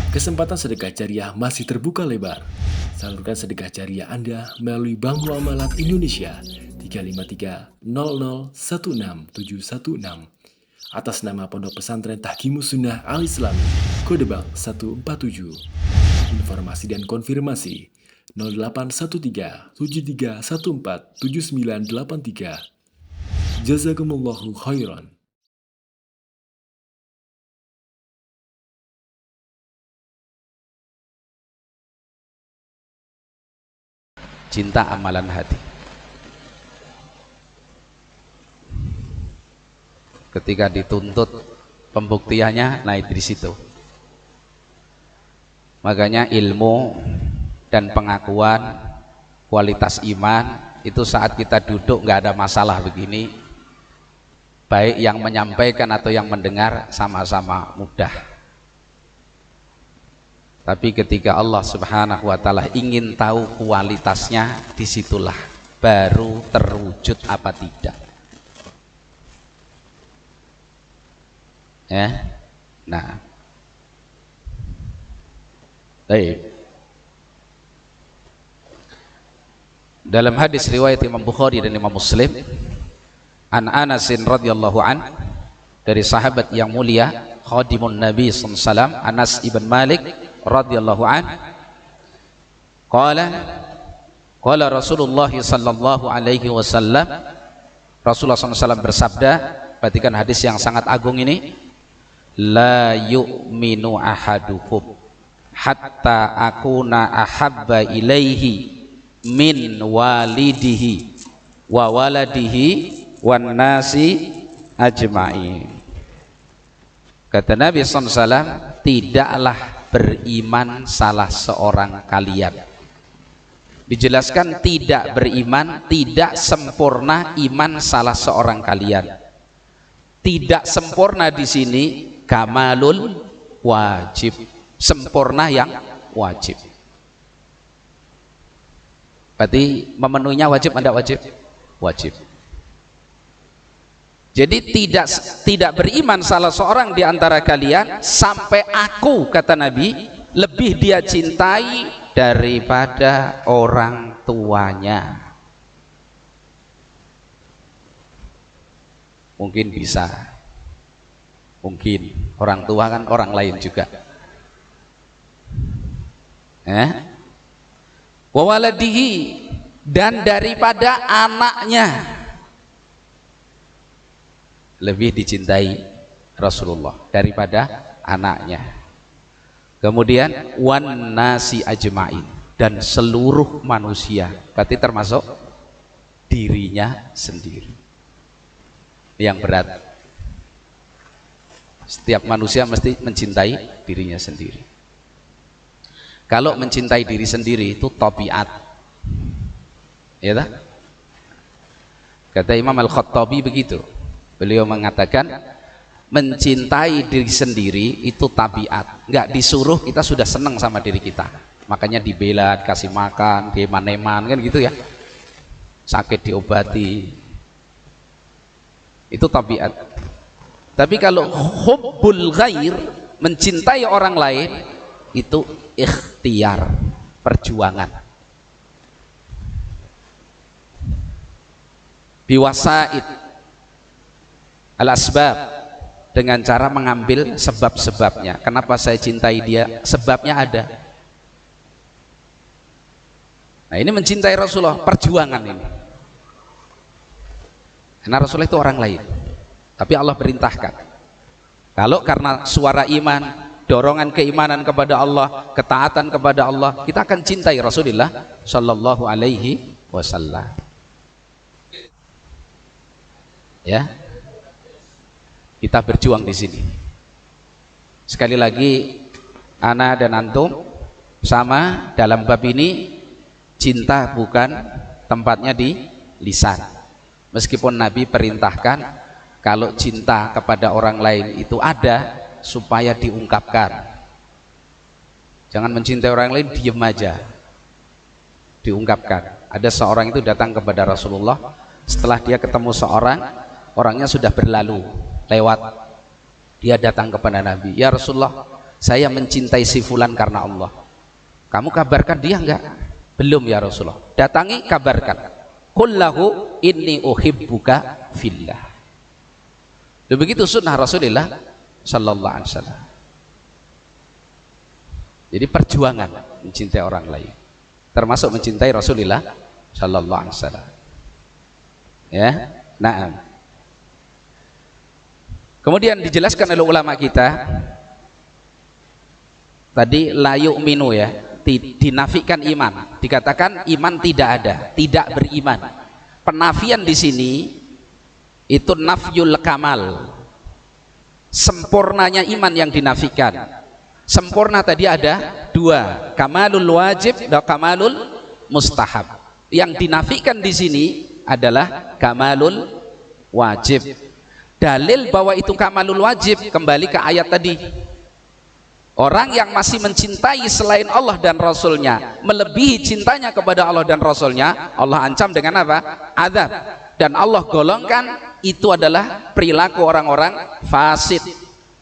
Kesempatan sedekah jariah masih terbuka lebar. Salurkan sedekah jariah Anda melalui Bank Muamalat Indonesia 35300161716 atas nama Pondok Pesantren Tahkimus Sunnah Al-Islami, kode bank 147. Informasi dan konfirmasi 0813 7314 7983. Jazakumullahu khairan. Cinta amalan hati. Ketika dituntut pembuktiannya naik di situ. Makanya ilmu dan pengakuan kualitas iman itu saat kita duduk nggak ada masalah begini, baik yang menyampaikan atau yang mendengar sama-sama mudah. Tapi ketika Allah Subhanahu wa Ta'ala ingin tahu kualitasnya, disitulah baru terwujud apa tidak. Ya, nah, baik. Dalam hadis riwayat Imam Bukhari dan Imam Muslim, an Anasin radhiyallahu an, dari sahabat yang mulia, khadimun Nabi SAW, Anas ibn Malik radhiyallahu an, qala Rasulullah sallallahu alaihi wasallam, Rasulullah SAW bersabda, perhatikan hadis yang sangat agung ini, la yu'minu ahadukum hatta akuna ahabba ilaihi min walidihi wa waladihi wan nasi ajma'in. Kata Nabi SAW, tidaklah beriman salah seorang kalian. Dijelaskan tidak beriman, tidak sempurna iman salah seorang kalian. Tidak sempurna di sini kamalul wajib, sempurna yang wajib. Berarti memenuhinya wajib atau wajib? Wajib. Jadi tidak beriman salah seorang di antara kalian sampai aku, kata Nabi, lebih dia cintai daripada orang tuanya. Mungkin bisa, mungkin orang tua kan orang lain juga. Wa waladihi, dan daripada anaknya lebih dicintai Rasulullah daripada anaknya. Kemudian wan nasi ajma'in, dan seluruh manusia, berarti termasuk dirinya sendiri. Yang berat, setiap manusia mesti mencintai dirinya sendiri. Kalau mencintai diri sendiri itu tabiat, ya tak? Kata Imam Al-Khattabi begitu. Beliau mengatakan mencintai diri sendiri itu tabiat, nggak disuruh kita sudah senang sama diri kita, makanya dibela, dikasih makan, dieman-eman kan gitu ya, sakit diobati, itu tabiat. Tapi kalau hubbul ghair, mencintai orang lain, itu ikhtiar, perjuangan, biwasaid al-asbab, dengan cara mengambil sebab-sebabnya. Kenapa saya cintai dia? Sebabnya ada. Nah, ini mencintai Rasulullah, perjuangan ini. Karena Rasulullah itu orang lain, tapi Allah perintahkan. Kalau karena suara iman, dorongan keimanan kepada Allah, ketaatan kepada Allah, kita akan cintai Rasulullah Shallallahu Alaihi Wasallam. Ya, kita berjuang di sini. Sekali lagi, ana dan antum sama dalam bab ini. Cinta bukan tempatnya di lisan. Meskipun Nabi perintahkan kalau cinta kepada orang lain itu ada supaya diungkapkan. Jangan mencintai orang lain diam aja, diungkapkan. Ada seorang itu datang kepada Rasulullah, setelah dia ketemu seorang, orangnya sudah berlalu lewat, dia datang kepada Nabi, ya Rasulullah, saya mencintai si fulan karena Allah. Kamu kabarkan dia enggak? Belum ya Rasulullah. Datangi, kabarkan. Qul lahu inni uhibbuka fillah. Begitu sunnah Rasulullah sallallahu alaihi wasallam. Jadi perjuangan mencintai orang lain, termasuk mencintai Rasulullah sallallahu alaihi wasallam. Ya, na'am. Kemudian dijelaskan oleh ulama kita tadi la yu'minu ya, dinafikan iman, dikatakan iman tidak ada, tidak beriman. Penafian di sini itu nafyul kamal, sempurnanya iman yang dinafikan. Sempurna tadi ada dua, kamalul wajib dan kamalul mustahab. Yang dinafikan di sini adalah kamalul wajib. Dalil bahwa itu kamalul wajib kembali ke ayat tadi. Orang yang masih mencintai selain Allah dan Rasulnya, melebihi cintanya kepada Allah dan Rasulnya, Allah ancam dengan apa? Azab. Dan Allah golongkan itu adalah perilaku orang-orang fasid.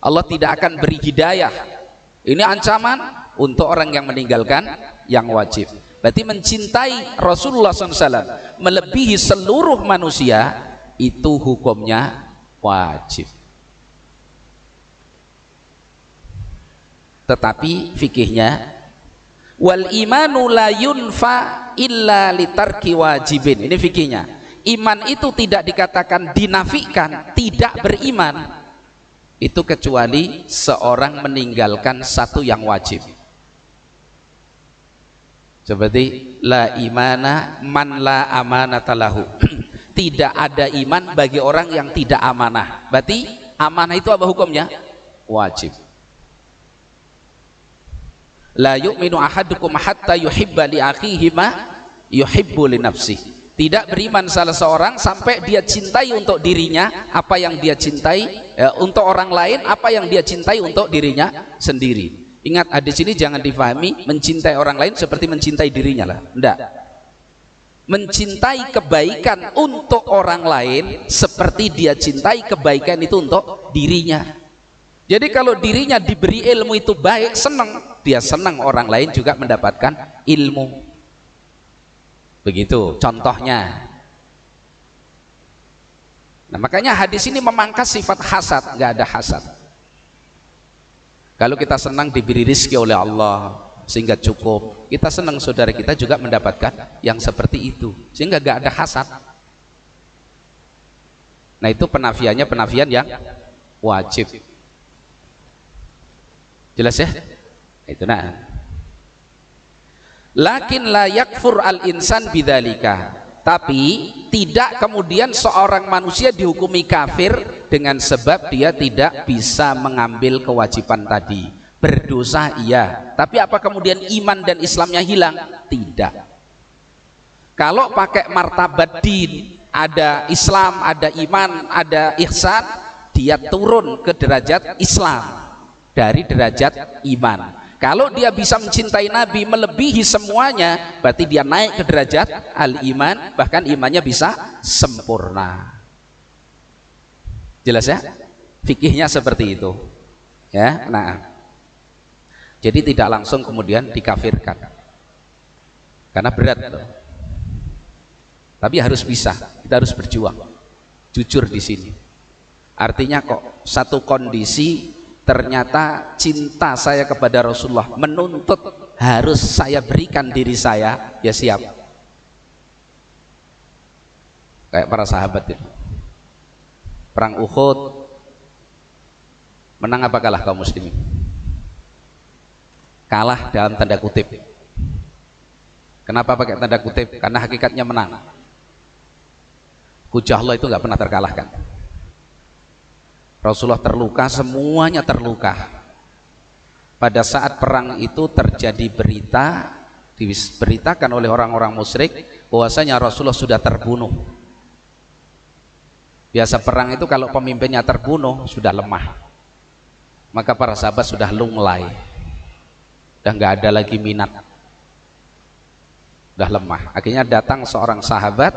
Allah tidak akan beri hidayah. Ini ancaman untuk orang yang meninggalkan yang wajib. Berarti mencintai Rasulullah SAW melebihi seluruh manusia, itu hukumnya wajib. Tetapi fikihnya wal imanu la yunfa illa litarki wajibin. Ini fikihnya. Iman itu tidak dikatakan dinafikan, tidak beriman itu kecuali seorang meninggalkan satu yang wajib. Seperti la imana man la amanata lahu. Tidak ada iman bagi orang yang tidak amanah. Berarti amanah itu apa hukumnya? Wajib. La yu'minu ahadukum hatta yuhibba li akhihi ma yuhibbu li nafsihi. Tidak beriman salah seorang sampai dia cintai untuk dirinya apa yang dia cintai, untuk orang lain apa yang dia cintai untuk dirinya sendiri. Ingat, hadis ini jangan difahami mencintai orang lain seperti mencintai dirinya lah. Enggak. Mencintai kebaikan untuk orang lain seperti dia cintai kebaikan itu untuk dirinya. Jadi kalau dirinya diberi ilmu itu baik, senang, dia senang orang lain juga mendapatkan ilmu. Begitu contohnya. Nah, makanya hadis ini memangkas sifat hasad. Nggak ada hasad. Kalau kita senang diberi rezeki oleh Allah sehingga cukup, kita senang saudara kita juga mendapatkan yang seperti itu, sehingga nggak ada hasad. Nah, itu penafiannya penafian yang wajib. Jelas ya? Itu nah. Lakin la yakfur al insan bidzalika. Tapi tidak kemudian seorang manusia dihukumi kafir dengan sebab dia tidak bisa mengambil kewajiban tadi. Berdosa iya, tapi apa kemudian iman dan Islamnya hilang? Tidak. Kalau pakai martabat din, ada Islam, ada iman, ada ihsan, dia turun ke derajat Islam dari derajat iman. Kalau dia bisa mencintai Nabi melebihi semuanya, berarti dia naik ke derajat al-iman, bahkan imannya bisa sempurna. Jelas ya? Fikihnya seperti itu. Ya, nah. Jadi tidak langsung kemudian dikafirkan. Karena berat tuh. Tapi harus bisa, kita harus berjuang. Jujur di sini. Artinya kok satu kondisi ternyata cinta saya kepada Rasulullah menuntut harus saya berikan diri saya, ya siap. Kayak para sahabat itu. Perang Uhud, menang apa kalah kaum muslimin? Kalah dalam tanda kutip. Kenapa pakai tanda kutip? Karena hakikatnya menang. Hujah Allah itu nggak pernah terkalahkan. Rasulullah terluka, semuanya terluka. Pada saat perang itu terjadi berita, diberitakan oleh orang-orang musyrik bahwasanya Rasulullah sudah terbunuh. Biasa perang itu kalau pemimpinnya terbunuh sudah lemah, maka para sahabat sudah lunglai, udah nggak ada lagi minat, udah lemah. Akhirnya datang seorang sahabat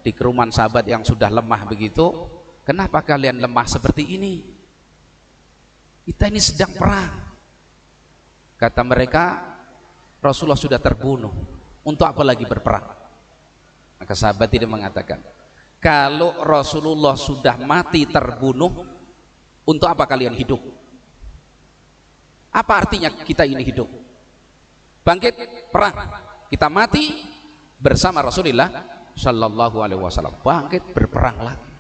di kerumunan sahabat yang sudah lemah begitu. Kenapa kalian lemah seperti ini? Kita ini sedang perang. Kata mereka, Rasulullah sudah terbunuh, untuk apa lagi berperang? Maka sahabat ini mengatakan, kalau Rasulullah sudah mati terbunuh, untuk apa kalian hidup? Apa artinya kita ini hidup? Bangkit, perang. Kita mati bersama Rasulullah Shallallahu Alaihi Wasallam. Bangkit, berperang lagi.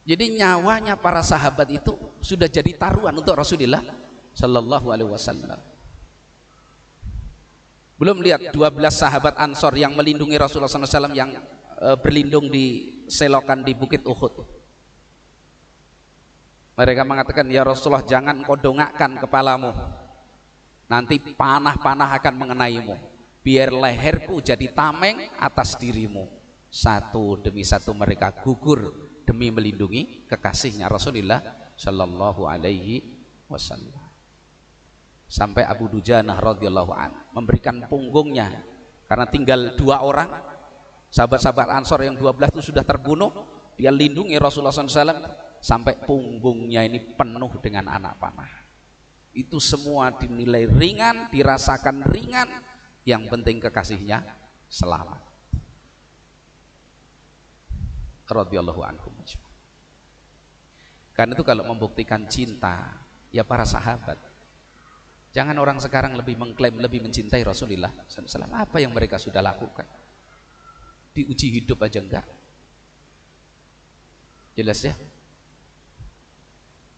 Jadi nyawanya para sahabat itu sudah jadi taruhan untuk Rasulullah Shallallahu Alaihi Wasallam. Belum lihat 12 sahabat Ansor yang melindungi Rasulullah SAW, yang berlindung di selokan di Bukit Uhud. Mereka mengatakan, ya Rasulullah, jangan kau dongakkan kepalamu, nanti panah-panah akan mengenaimu. Biar leherku jadi tameng atas dirimu. Satu demi satu mereka gugur demi melindungi kekasihnya Rasulullah Shallallahu Alaihi Wasallam. Sampai Abu Dujanah radhiyallahu an memberikan punggungnya, karena tinggal 2 orang sahabat-sahabat Ansor yang 12 itu sudah terbunuh, dia lindungi Rasulullah SAW sampai punggungnya ini penuh dengan anak panah. Itu semua dinilai ringan, dirasakan ringan, yang penting kekasihnya selamat. Radhiyallahu anhum. Karena itu kalau membuktikan cinta, ya para sahabat. Jangan orang sekarang lebih mengklaim lebih mencintai Rasulullah SAW. Apa yang mereka sudah lakukan? Diuji hidup aja enggak. Jelas ya?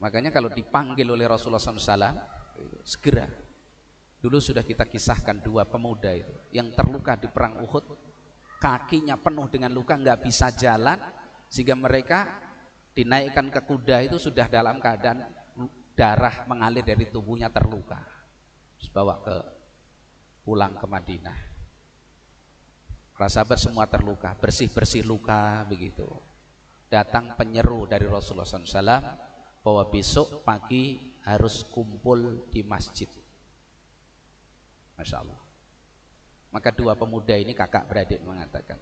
Makanya kalau dipanggil oleh Rasulullah SAW, segera. Dulu sudah kita kisahkan 2 pemuda itu yang terluka di perang Uhud, kakinya penuh dengan luka, nggak bisa jalan, sehingga mereka dinaikkan ke kuda itu sudah dalam keadaan darah mengalir dari tubuhnya, terluka. Terus bawa pulang ke Madinah. Para sahabat semua terluka, bersih-bersih luka begitu. Datang penyeru dari Rasulullah SAW bahwa besok pagi harus kumpul di masjid. Masya Allah. Maka 2 pemuda ini kakak beradik mengatakan,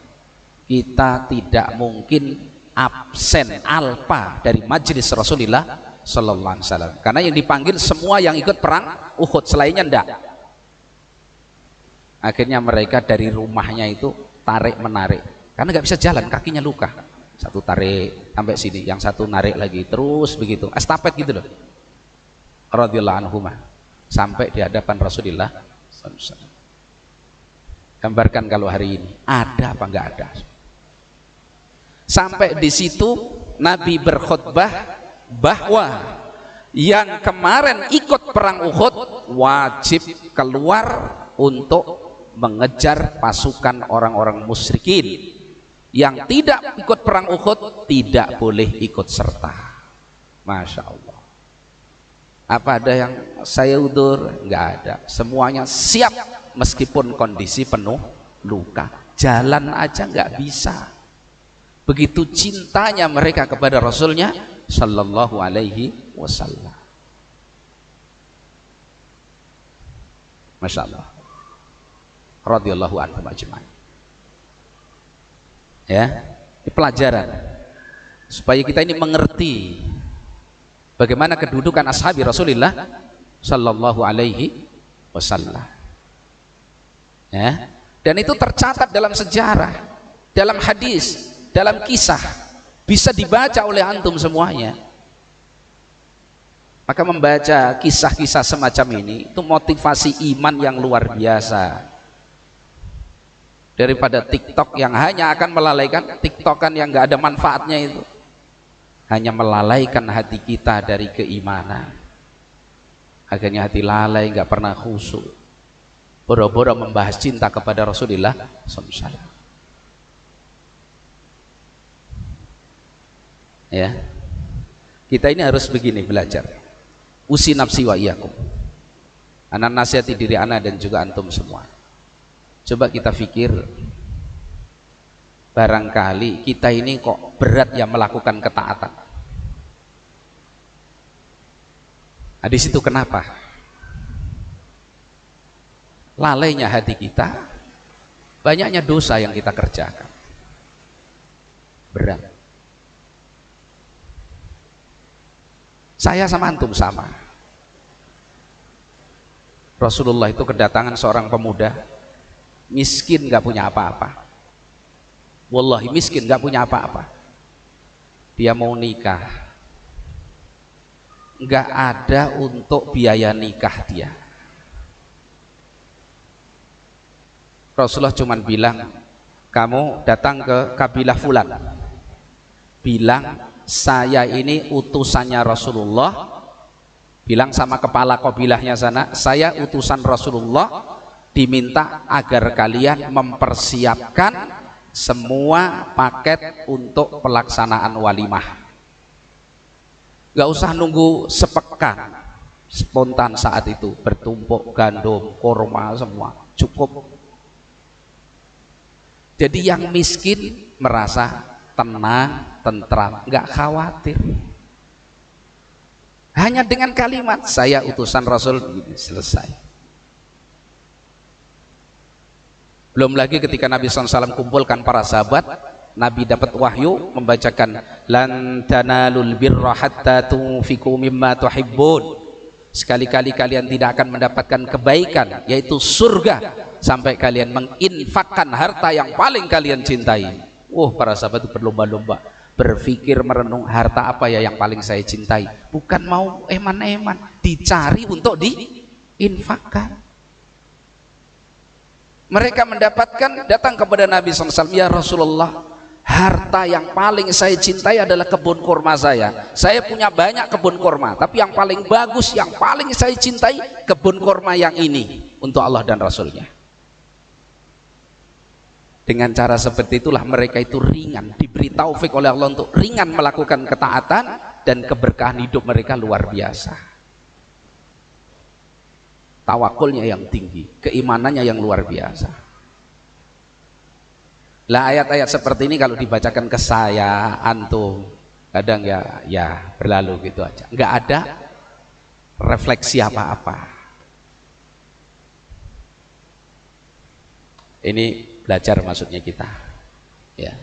kita tidak mungkin absen alpa dari majelis Rasulullah Sallallahu Alaihi Wasallam, karena yang dipanggil semua yang ikut perang Uhud, selainnya enggak. Akhirnya mereka dari rumahnya itu tarik menarik, karena nggak bisa jalan, kakinya luka. Satu tarik sampai sini, yang satu narik lagi, terus begitu, estafet gitu loh. Radhiyallahu anhumah, sampai di hadapan Rasulullah Sallallahu Alaihi Wasallam. Gambarkan kalau hari ini ada apa enggak ada. Sampai di situ Nabi berkhutbah bahwa yang kemarin ikut perang Uhud wajib keluar untuk mengejar pasukan orang-orang musyrikin. Yang tidak ikut perang Uhud tidak boleh ikut serta. Masya Allah. Apa ada yang saya udur? Enggak ada. Semuanya siap meskipun kondisi penuh luka. Jalan aja nggak bisa. Begitu cintanya mereka kepada Rasulnya Sallallahu Alaihi Wasallam. Masya Allah. Radhiyallahu anhum ajma'in. Ya, ini pelajaran supaya kita ini mengerti bagaimana kedudukan ashabi Rasulullah Sallallahu Alaihi Wasallam. Ya, dan itu tercatat dalam sejarah, dalam hadis, dalam kisah, bisa dibaca oleh antum semuanya. Maka membaca kisah-kisah semacam ini itu motivasi iman yang luar biasa, daripada TikTok yang hanya akan melalaikan, TikTokan yang nggak ada manfaatnya itu hanya melalaikan hati kita dari keimanan. Akhirnya hati lalai, nggak pernah khusyuk, boro-boro membahas cinta kepada Rasulullah SAW. Ya, kita ini harus begini belajar. Usi nafsi wa iyyakum. Anak nasihati diri anak dan juga antum semua. Coba kita pikir, barangkali kita ini kok berat ya melakukan ketaatan. Nah, di situ kenapa? Lalainya hati kita, banyaknya dosa yang kita kerjakan. Berat. Saya sama antum sama. Rasulullah itu kedatangan seorang pemuda miskin, nggak punya apa-apa. Wallahi miskin, nggak punya apa-apa. Dia mau nikah, nggak ada untuk biaya nikah dia. Rasulullah cuman bilang, kamu datang ke kabilah fulan, bilang saya ini utusannya Rasulullah, bilang sama kepala kabilahnya sana, saya utusan Rasulullah, diminta agar kalian mempersiapkan semua paket untuk pelaksanaan walimah. Gak usah nunggu sepekan, spontan saat itu, bertumpuk gandum, kurma, semua cukup. Jadi yang miskin merasa tenang, tentram, nggak khawatir. Hanya dengan kalimat saya utusan Rasul, selesai. Belum lagi ketika Nabi SAW kumpulkan para sahabat, Nabi dapat wahyu membacakan lan tanalul birra hatta tunfiqu mimma tuhibbun. Sekali-kali kalian tidak akan mendapatkan kebaikan, yaitu surga, sampai kalian menginfakkan harta yang paling kalian cintai. Para sahabat itu berlomba-lomba berpikir merenung, harta apa ya yang paling saya cintai, bukan mau eman-eman, dicari untuk diinfakkan. Mereka mendapatkan, datang kepada Nabi SAW, ya Rasulullah, harta yang paling saya cintai adalah kebun kurma saya. Saya punya banyak kebun kurma, tapi yang paling bagus, yang paling saya cintai kebun kurma yang ini untuk Allah dan Rasulnya. Dengan cara seperti itulah mereka itu ringan, diberi taufik oleh Allah untuk ringan melakukan ketaatan, dan keberkahan hidup mereka luar biasa. Tawakulnya yang tinggi, keimanannya yang luar biasa. Lah ayat-ayat seperti ini kalau dibacakan ke saya, antum, kadang ya berlalu gitu aja, nggak ada refleksi apa-apa. Ini belajar maksudnya kita, ya.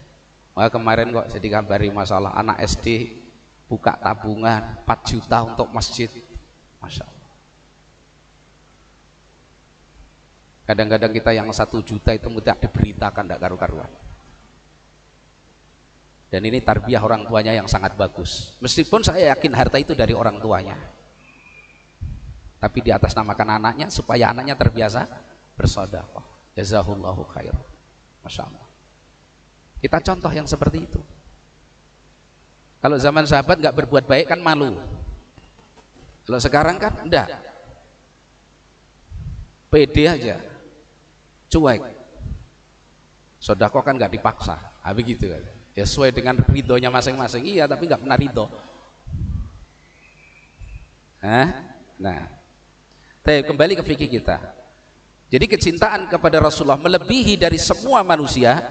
Maka kemarin kok saya dikabari masalah anak SD buka tabungan 4 juta untuk masjid, masya Allah. Kadang-kadang kita yang 1 juta itu mudah diberitakan, tidak karu-karuan. Dan ini tarbiyah orang tuanya yang sangat bagus. Meskipun saya yakin harta itu dari orang tuanya, tapi di atas namakan anaknya supaya anaknya terbiasa bersedekah. Jazahullahu khair. Masya Allah. Kita contoh yang seperti itu. Kalau zaman sahabat nggak berbuat baik kan malu. Kalau sekarang kan enggak. Pede aja. Cuek. Sedekah kan nggak dipaksa. Begitu kan. Ya sesuai dengan ridhonya masing-masing. Iya, tapi nggak pernah ridho. Nah, kembali ke fikih kita. Jadi kecintaan kepada Rasulullah melebihi dari semua manusia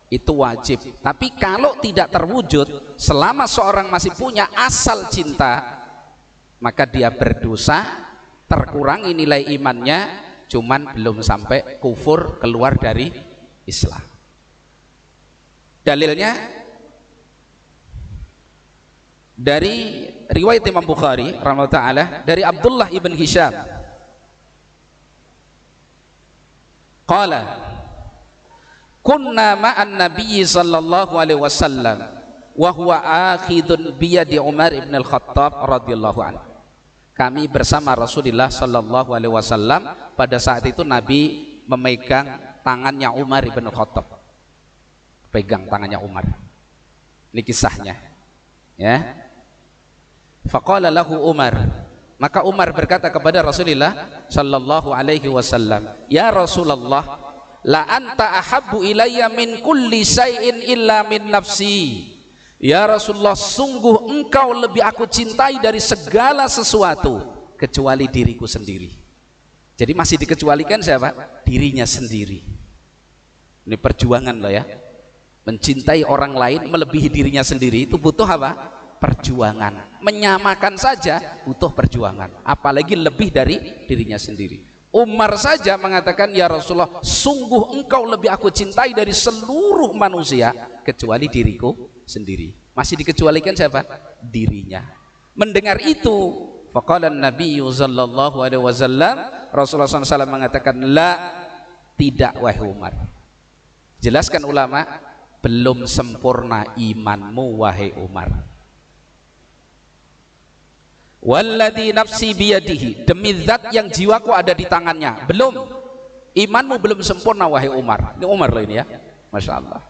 itu wajib. Tapi kalau tidak terwujud, selama seorang masih punya asal cinta, maka dia berdosa, terkurangi nilai imannya, cuman belum sampai kufur, keluar dari Islam. Dalilnya dari riwayat Imam Bukhari rahimahullah taala, dari Abdullah ibn Hisham qala kunna ma'an nabiyyi sallallahu alaihi wasallam wa huwa akhidun biyadi Umar ibn al-Khattab radhiyallahu anhu. Kami bersama Rasulullah sallallahu alaihi wasallam, pada saat itu Nabi memegang tangannya Umar ibn al-Khattab. Pegang tangannya Umar. Ini kisahnya. Ya. Faqala lahu Umar, maka Umar berkata kepada Rasulullah sallallahu alaihi wasallam, "Ya Rasulullah, la anta ahabbu ilayya min kulli syai'in illa min nafsi." Ya Rasulullah, sungguh engkau lebih aku cintai dari segala sesuatu kecuali diriku sendiri. Jadi masih dikecualikan siapa? Dirinya sendiri. Ini perjuangan loh ya. Mencintai orang lain melebihi dirinya sendiri itu butuh apa? Perjuangan. Menyamakan saja butuh perjuangan, apalagi lebih dari dirinya sendiri. Umar saja mengatakan, ya Rasulullah, sungguh engkau lebih aku cintai dari seluruh manusia kecuali diriku sendiri. Masih dikecualikan siapa? Dirinya. Mendengar itu, faqala Nabi sallallahu alaihi wasallam, Rasulullah SAW mengatakan, la, tidak wahai Umar. Jelaskan ulama, belum sempurna imanmu wahai Umar. Walladzi nafsi biyadihi, demi zat yang jiwaku ada di tangannya, belum, imanmu belum sempurna wahai Umar. Ini Umar loh ini ya, Masya Allah.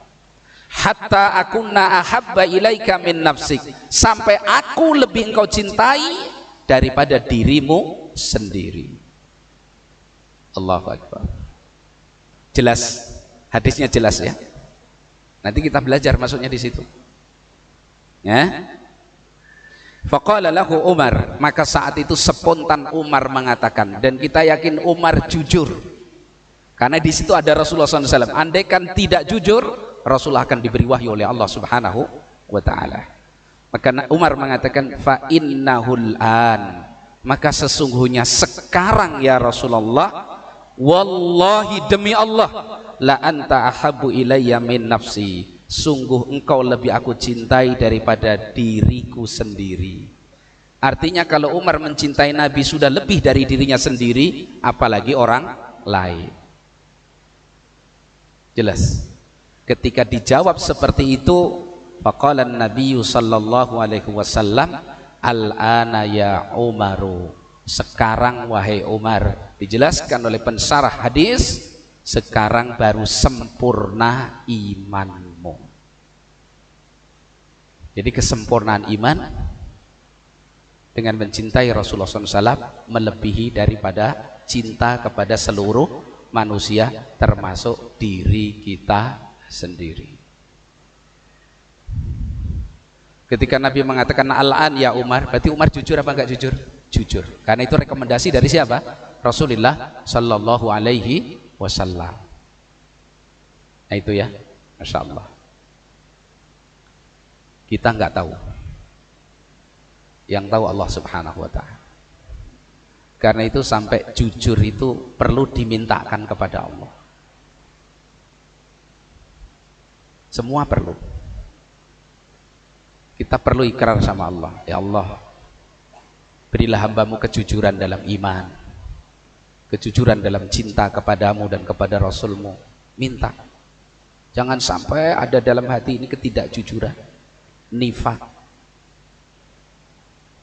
Hatta akunna ahabba ilaika min nafsik, sampai aku lebih engkau cintai daripada dirimu sendiri. Allahu Akbar. Jelas, hadisnya jelas ya. Nanti kita belajar maksudnya di situ. Ya. Faqala lahu Umar, maka saat itu spontan Umar mengatakan, dan kita yakin Umar jujur. Karena di situ ada Rasulullah SAW. Andaikan tidak jujur, Rasulullah akan diberi wahyu oleh Allah Subhanahu wa Ta'ala. Maka Umar mengatakan, fa innahul an, maka sesungguhnya sekarang ya Rasulullah, wallahi demi Allah, la anta ahabbu ilayya min nafsi, sungguh engkau lebih aku cintai daripada diriku sendiri. Artinya kalau Umar mencintai Nabi sudah lebih dari dirinya sendiri, apalagi orang lain. Jelas. Ketika dijawab seperti itu, faqala an-nabiy sallallahu alaihi wasallam, al-ana ya Umaru, sekarang wahai Umar. Dijelaskan oleh pensarah hadis, sekarang baru sempurna imanmu. Jadi kesempurnaan iman dengan mencintai Rasulullah SAW melebihi daripada cinta kepada seluruh manusia, termasuk diri kita sendiri. Ketika Nabi mengatakan al-an ya Umar, berarti Umar jujur apa enggak jujur? Jujur. Karena itu rekomendasi dari siapa? Rasulullah sallallahu alaihi wasallam. Nah itu ya, Masya Allah. Kita enggak tahu. Yang tahu Allah Subhanahu wa Ta'ala. Karena itu sampai jujur itu perlu dimintakan kepada Allah. Semua perlu. Kita perlu ikrar sama Allah. Ya Allah, berilah hambamu kejujuran dalam iman, kejujuran dalam cinta kepadamu dan kepada Rasulmu. Minta. Jangan sampai ada dalam hati ini ketidakjujuran, nifaq,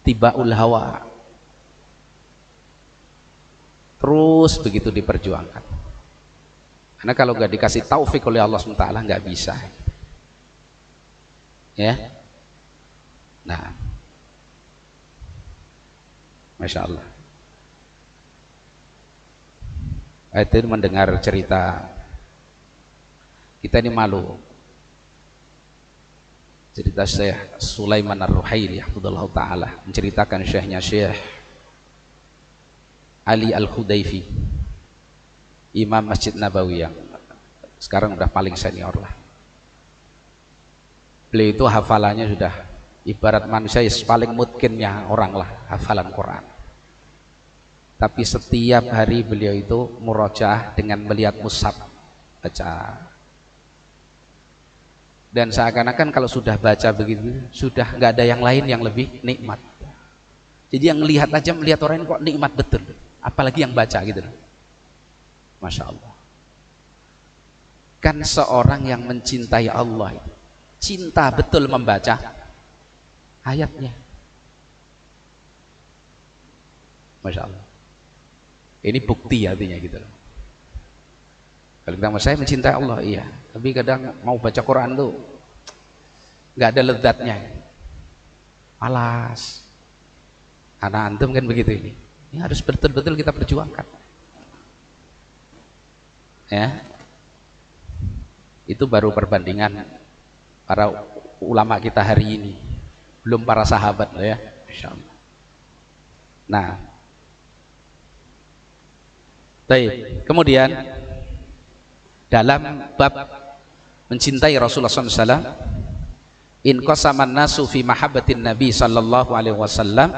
tibaul hawa. Terus begitu diperjuangkan. Karena kalau nggak dikasih taufik oleh Allah SWT nggak bisa. Ya. Nah, Masya Allah. Itu mendengar cerita, kita ini malu. Cerita Syekh Sulaiman Ar-Ruhaili Hafidhullah Ta'ala, menceritakan syekhnya Syekh Ali Al-Khudaifi, Imam Masjid Nabawi yang sekarang udah paling senior lah. Beliau itu hafalannya sudah ibarat manusia yang paling mungkinnya orang lah, hafalan Quran. Tapi setiap hari beliau itu murojaah dengan melihat mushaf, baca. Dan seakan-akan kalau sudah baca begitu, sudah nggak ada yang lain yang lebih nikmat. Jadi yang lihat aja, melihat orang ini kok nikmat betul, apalagi yang baca gitu. Masya Allah. Kan seorang yang mencintai Allah, cinta betul membaca ayatnya. Masya Allah. Ini bukti artinya gitu. Kalau kita saya mencintai Allah, iya. Tapi kadang mau baca Quran tuh nggak ada lezatnya. Malas. Anak antum kan begitu ini. Ini harus betul-betul kita perjuangkan. Ya. Itu baru perbandingan para ulama kita hari ini. Belum para sahabat loh ya. Masya Allah. Nah. Baik. Kemudian dalam bab mencintai Rasulullah SAW, in qasaman nasu fi mahabbatin Nabi sallallahu alaihi wasallam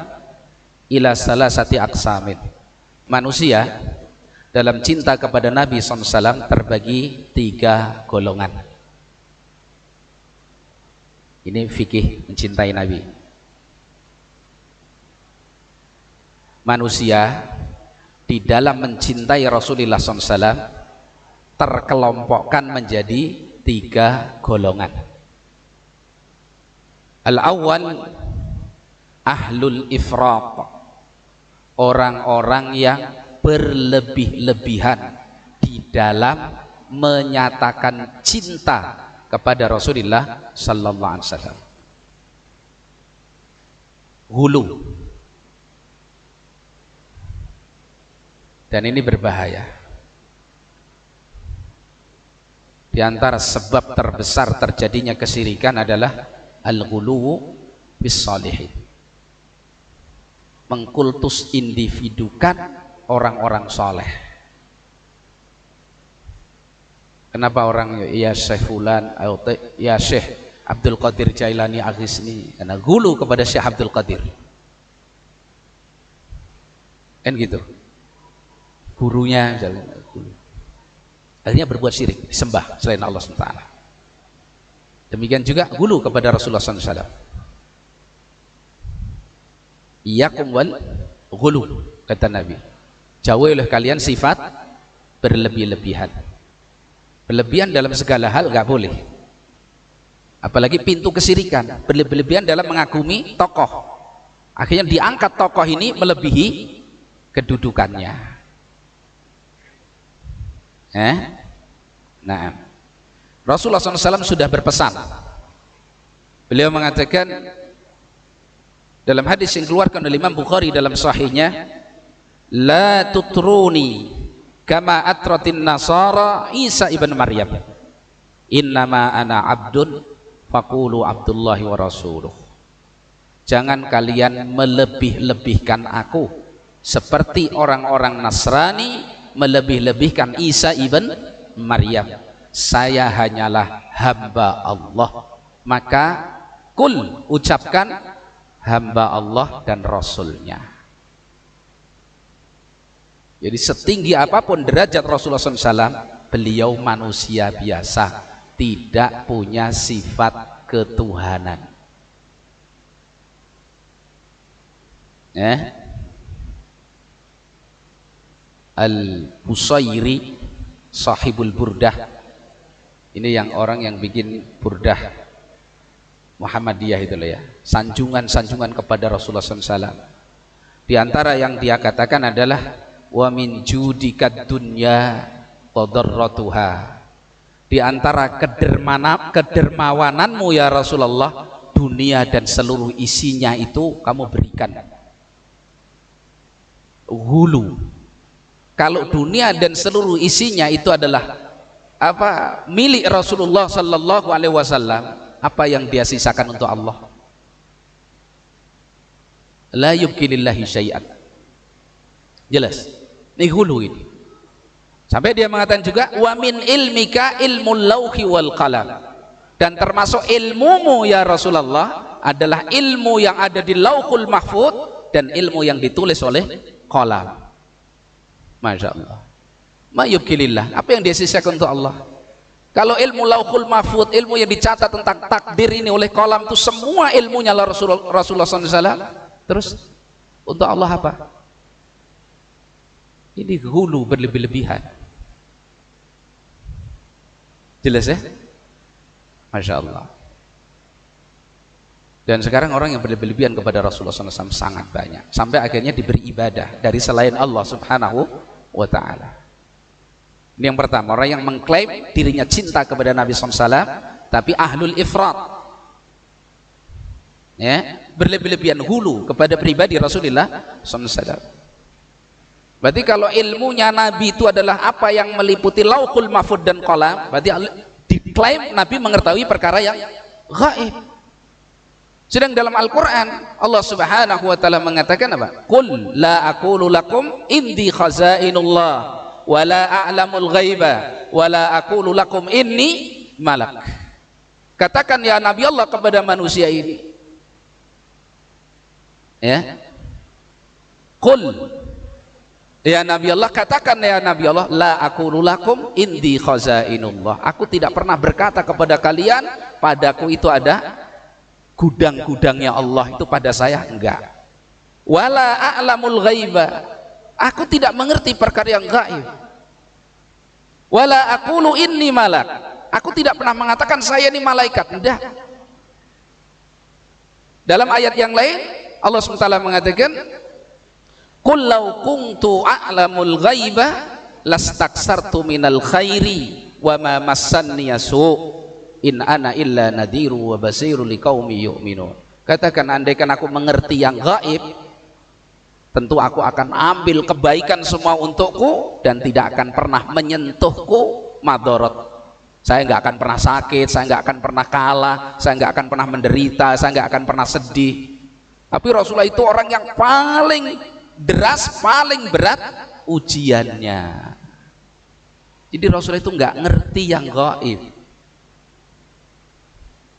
ila salasati aqsamin. Manusia dalam cinta kepada Nabi SAW terbagi 3 golongan. Ini fikih mencintai Nabi. Manusia di dalam mencintai Rasulullah SAW terkelompokkan menjadi 3 golongan. Al-awwal ahlul ifrat, orang-orang yang berlebih-lebihan di dalam menyatakan cinta kepada Rasulullah sallallahu alaihi wasallam. Hulu. Dan ini berbahaya. Di antara sebab terbesar terjadinya kesyirikan adalah al-ghuluwu bis shalihin. Mengkultus individukan orang-orang soleh. Kenapa orang ya Syekh Fulan, ya Syekh Abdul Qadir Jailani Aghisni, karena gulu kepada Syekh Abdul Qadir. Kan gitu. Gurunya misalnya gulu. Akhirnya berbuat syirik, sembah selain Allah SWT. Demikian juga gulu kepada Rasulullah SAW. Iyakum wal ghulu, kata Nabi. Jauhilah kalian sifat berlebih-lebihan. Berlebihan dalam segala hal nggak boleh. Apalagi pintu kesyirikan, berlebihan dalam mengagumi tokoh. Akhirnya diangkat tokoh ini melebihi kedudukannya. Nah, Rasulullah SAW sudah berpesan. Beliau mengatakan dalam hadis yang keluarkan oleh Imam Bukhari dalam sahihnya, la tutruni kama atratin nasara Isa ibn Maryam, innama ana abdun faqulu abdullahi wa rasuluh. Jangan kalian melebih-lebihkan aku seperti orang-orang Nasrani melebih-lebihkan Isa ibn Maryam. Saya hanyalah hamba Allah, maka kul, ucapkan hamba Allah dan Rasulnya. Jadi setinggi apapun derajat Rasulullah SAW, beliau manusia biasa, tidak punya sifat ketuhanan. Al-Busairi sahibul burdah, ini yang orang yang bikin burdah Muhammadiyah itu loh ya, sanjungan-sanjungan kepada Rasulullah SAW. Di antara yang dia katakan adalah wa min judikad dunya qadarratuha. Di antara kedermawananmu ya Rasulullah, dunia dan seluruh isinya itu kamu berikan. Hulu. Kalau dunia dan seluruh isinya itu adalah apa, milik Rasulullah sallallahu alaihi wasallam, apa yang dia sisakan untuk Allah? La yubqi lillahi syai'an. Jelas. Ini hulu ini. Sampai dia mengatakan juga wa min ilmika ilmul lauhi wal qalam. Dan termasuk ilmumu ya Rasulullah adalah ilmu yang ada di Lauhul Mahfuz dan ilmu yang ditulis oleh qalam. Masya Allah. Ma yubqi lillah. Apa yang dia sisakan untuk Allah? Kalau ilmu Lauhul Mahfuz, ilmu yang dicatat tentang takdir ini oleh qalam itu semua ilmunya Rasulullah SAW. Terus untuk Allah apa? Ini hulu berlebih-lebihan. Jelas ya? Masya Allah. Dan sekarang orang yang berlebih-lebihan kepada Rasulullah SAW sangat banyak, sampai akhirnya diberi ibadah dari selain Allah Subhanahu wa Ta'ala. Ini yang pertama, orang yang mengklaim dirinya cinta kepada Nabi SAW tapi ahlul ifrat, ya, berlebih-lebihan hulu kepada pribadi Rasulullah SAW. Berarti kalau ilmunya Nabi itu adalah apa yang meliputi Lauhul Mahfuz dan qalam, berarti diklaim Nabi mengetahui perkara yang gaib. Sedang dalam Al-Quran Allah Subhanahu wa Ta'ala mengatakan apa? Qul la aqulu lakum indi khazainullah wa la a'lamul ghaiba wa la aqulu lakum inni malak. Katakan ya Nabi Allah kepada manusia ini, ya, qul, ya Nabi Allah, katakan ya Nabi Allah, la aqulu lakum indi khazainullah. Aku tidak pernah berkata kepada kalian, padaku itu ada gudang-gudangnya Allah, itu pada saya enggak. Wala a'lamul ghaiba, Aku tidak mengerti perkara yang gaib. Wala aqulu inni malak. Aku tidak pernah mengatakan saya ini malaikat. Tidak. Dalam ayat yang lain Allah SWT mengatakan, qul law kuntu a'lamul ghaiba lastaksartu minal khairi wa ma massanni yasu in ana illa nadhiru wa basiru liqaumi yu'minun. Katakan, andaikan aku mengerti yang gaib, tentu aku akan ambil kebaikan semua untukku dan tidak akan pernah menyentuhku madarat. Saya nggak akan pernah sakit, saya nggak akan pernah kalah, saya nggak akan pernah menderita, saya nggak akan pernah sedih. Tapi Rasulullah itu orang yang paling deras, paling berat ujiannya. Jadi Rasulullah itu nggak ngerti yang gaib.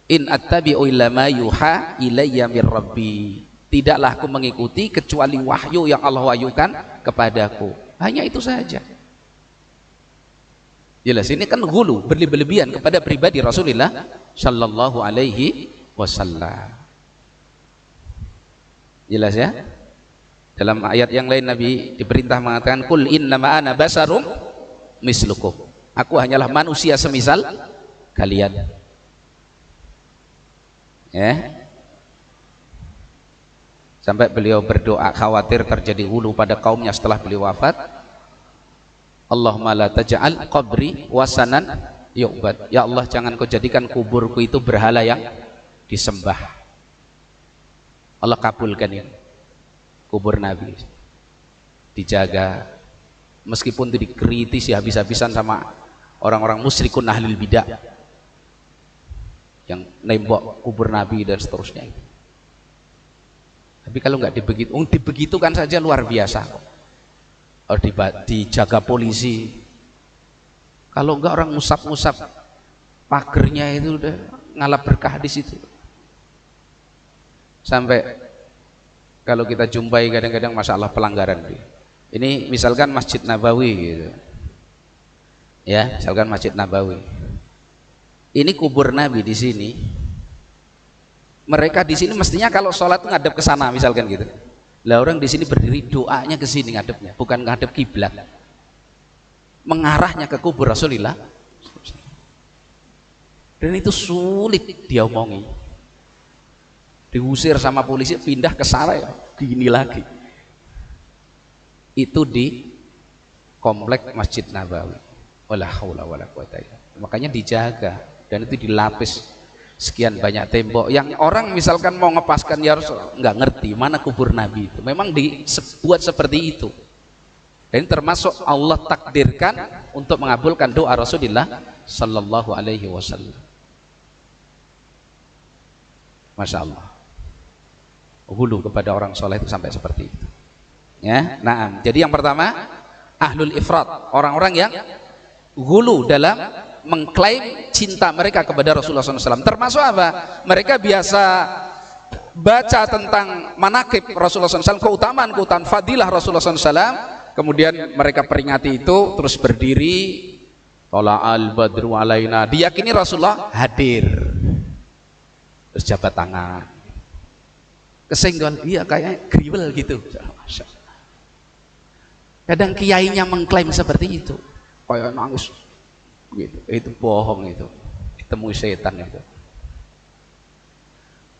In attabi'u illa ma yuha ilayya mir rabbi. Tidaklah aku mengikuti kecuali wahyu yang Allah wahyukan kepadaku. Hanya itu saja. Jelas ini kan ghulu, berlebihan kepada pribadi Rasulullah sallallahu alaihi wasallam. Jelas ya? Dalam ayat yang lain Nabi diperintah mengatakan, qul innama ana basarum mislukum. Aku hanyalah manusia semisal kalian. Ya. Sampai beliau berdoa khawatir terjadi hulu pada kaumnya setelah beliau wafat. Allahumma la taj'al qabri wasanan yu'bad. Ya Allah, jangan kau jadikan kuburku itu berhala yang disembah. Allah kabulkan ini. Kubur Nabi dijaga, meskipun itu dikritisi habis-habisan sama orang-orang musyrikun ahlul bidah yang nembok kubur Nabi dan seterusnya. Tapi kalau nggak dibegitukan saja luar biasa kok. Dijaga polisi. Kalau enggak orang ngusap-ngusap pagernya itu udah ngalap berkah di situ. Sampai kalau kita jumpai kadang-kadang masalah pelanggaran. Ini misalkan Masjid Nabawi gitu. Ya, misalkan Masjid Nabawi. Ini kubur Nabi di sini. Mereka di sini mestinya kalau sholat tuh ngadep ke sana misalkan gitu. Lah orang di sini berdiri doanya ke sini ngadepnya, bukan ngadep kiblat. Mengarahnya ke kubur Rasulullah. Dan itu sulit dia omongi. Diusir sama polisi, pindah ke sana ya, gini lagi. Itu di komplek Masjid Nabawi. Wala haula wala quwata illa billah. Makanya dijaga dan itu dilapis sekian banyak tembok yang orang misalkan mau ngepaskan ya Rasul nggak ngerti mana kubur Nabi itu memang dibuat seperti itu. Dan ini termasuk Allah takdirkan untuk mengabulkan doa Rasulullah sallallahu alaihi wasallam. Masya Allah, hulu kepada orang soleh itu sampai seperti itu ya. Nah, jadi yang pertama ahlul ifrat, orang-orang yang hulu dalam mengklaim cinta mereka kepada Rasulullah SAW. Termasuk apa? Mereka biasa baca tentang manakib Rasulullah SAW, keutamaan fadilah Rasulullah SAW, kemudian mereka peringati itu, terus berdiri, tola'al badru alaina, diyakini Rasulullah hadir, terus jabat tangan, kesenggol, iya kayak griwel gitu. Kadang kiainya mengklaim seperti itu, kayak nangis gitu. Itu bohong, itu ditemui setan itu.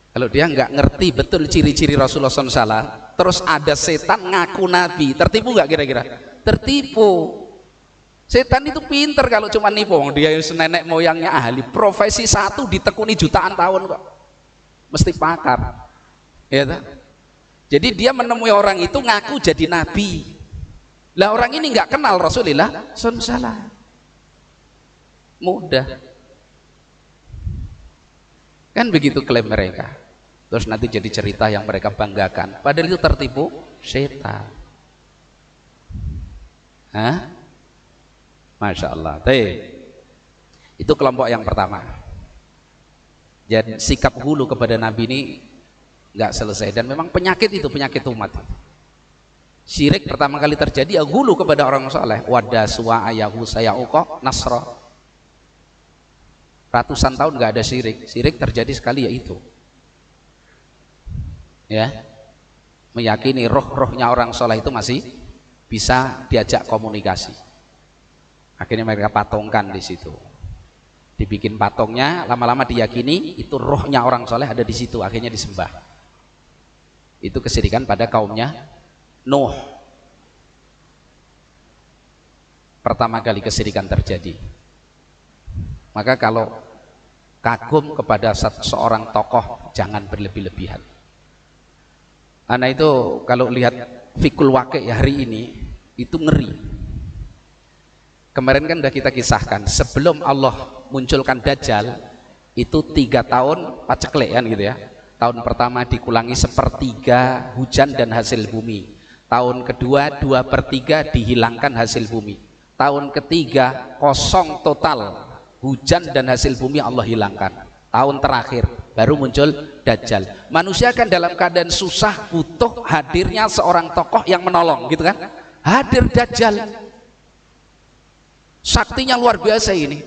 Kalau dia nggak ngerti betul ciri-ciri Rasulullah SAW, terus ada setan ngaku Nabi, tertipu nggak kira-kira? Tertipu. Setan itu pinter kalau cuma nipu. Dia nenek moyangnya ahli, profesi satu ditekuni jutaan tahun kok, mesti pakar ya tak? Jadi dia menemui orang itu ngaku jadi Nabi. Lah orang ini nggak kenal Rasulullah SAW. Mudah kan begitu klaim mereka, terus nanti jadi cerita yang mereka banggakan, padahal itu tertipu setan. Hah? Masya Allah. Itu kelompok yang pertama. Jadi sikap hulu kepada Nabi ini nggak selesai dan memang penyakit itu, penyakit umat itu. Syirik pertama kali terjadi ya hulu kepada orang soleh. Wadaswa ayahu sayauko nasro. Ratusan tahun nggak ada syirik terjadi sekali yaitu ya, meyakini roh-rohnya orang soleh itu masih bisa diajak komunikasi. Akhirnya mereka patungkan di situ, dibikin patungnya, lama-lama diyakini itu rohnya orang soleh ada di situ, akhirnya disembah. Itu kesyirikan pada kaumnya Nuh. Pertama kali kesyirikan terjadi. Maka kalau kagum kepada seorang tokoh jangan berlebih-lebihan. Anak itu kalau lihat fikul waqi' hari ini itu ngeri. Kemarin kan sudah kita kisahkan, sebelum Allah munculkan Dajjal itu 3 tahun paceklik kan gitu ya. Tahun pertama dikulangi 1/3 hujan dan hasil bumi. Tahun kedua 2/3 dihilangkan hasil bumi. Tahun ketiga kosong total, hujan dan hasil bumi Allah hilangkan. Tahun terakhir baru muncul Dajjal. Manusia kan dalam keadaan susah butuh hadirnya seorang tokoh yang menolong gitu kan. Hadir Dajjal. Saktinya luar biasa ini.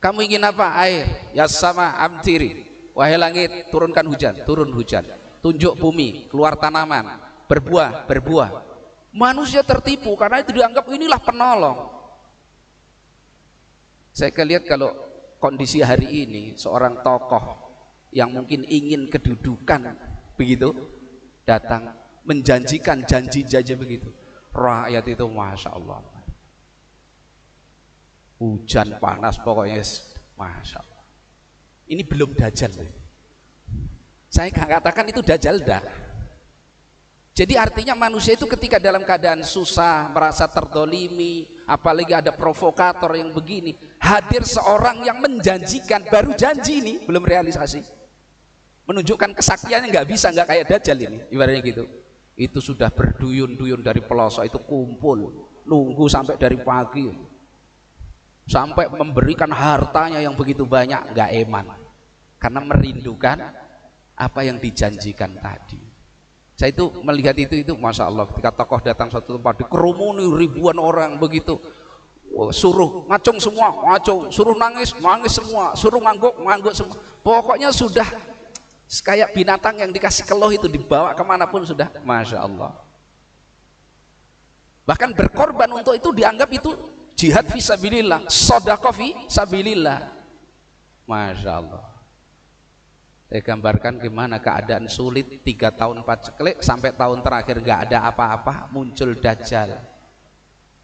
Kamu ingin apa? Air. Ya sama amtiri. Wahai langit, turunkan hujan. Turun hujan. Tunjuk bumi, keluar tanaman. Berbuah, berbuah. Manusia tertipu karena itu dianggap inilah penolong. Saya lihat kalau kondisi hari ini seorang tokoh yang mungkin ingin kedudukan begitu datang menjanjikan janji-janji begitu, rakyat itu masya Allah, hujan panas pokoknya masya Allah. Ini belum Dajjal. Saya katakan itu Dajjal dah. Jadi artinya manusia itu ketika dalam keadaan susah, merasa terdolimi, apalagi ada provokator yang begini, hadir seorang yang menjanjikan, baru janji ini belum realisasi, menunjukkan kesaktiannya nggak bisa, nggak kayak Dajjal ini ibaratnya gitu. Itu sudah berduyun-duyun dari pelosok itu kumpul, nunggu sampai dari pagi, sampai memberikan hartanya yang begitu banyak, nggak eman karena merindukan apa yang dijanjikan tadi. Saya itu melihat itu masya Allah, ketika tokoh datang suatu tempat dikerumuni ribuan orang begitu, suruh ngacung semua, ngacung, suruh nangis, nangis semua, suruh ngangguk, ngangguk semua. Pokoknya sudah kayak binatang yang dikasih keluh itu dibawa kemanapun sudah, masya Allah. Bahkan berkorban untuk itu dianggap itu jihad fisabilillah, sedekah fisabilillah, masya Allah. Saya gambarkan gimana keadaan sulit 3 tahun paceklik sampai tahun terakhir nggak ada apa-apa, muncul Dajjal.